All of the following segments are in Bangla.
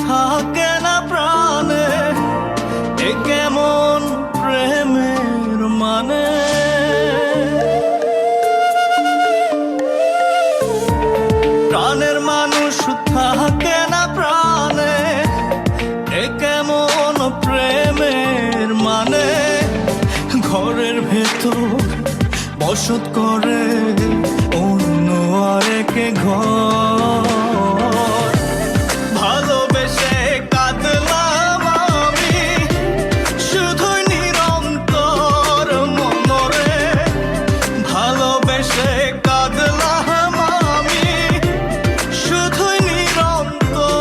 থাকে না প্রাণে, এ কেমন প্রেমের মানে। প্রাণের মানুষ থাকে না প্রাণে, এ কেমন প্রেমের মানে। ঘরের ভেতর বসত করে অন্য আরেক ঘর। ভালোবেসে কাঁদলাম আমি শুধুই নিরন্তর মনরে। ভালোবেসে কাঁদলাম আমি শুধুই নিরন্তর।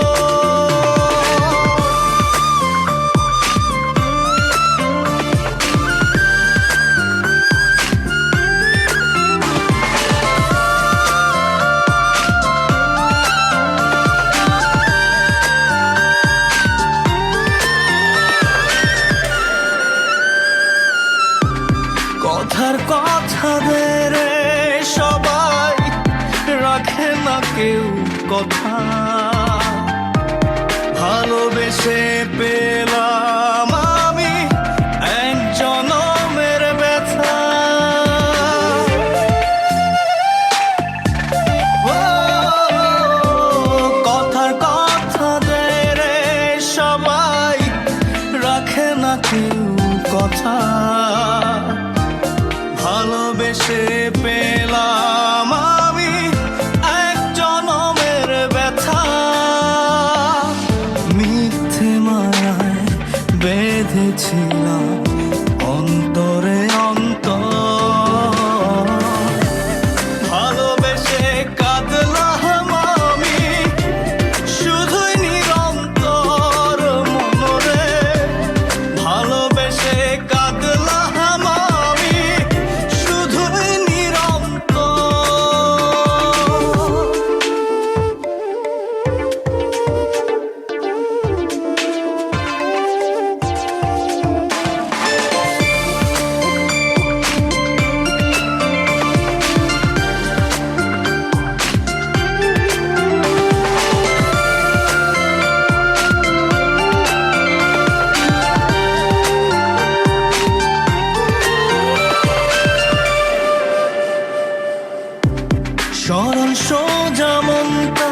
কথার কথা রে সবাই রাখে না কেউ কথা। ভালোবেসে পেলাম আমি এক জনমের ব্যথা। ও, কথার কথা রে সবাই রাখে না কেউ কথা। ভালোবেসে পেলাম আমি এক জনমের ব্যথা। মিথ্যে মায়ায় বেঁধেছিলাম অন্তরে অন্তর। ভালোবেসে কাঁদলাম আমি শুধুই নিরন্তর মনরে। ভালোবেসে কাঁদলাম আমি শুধুই সরল সোজা মনটা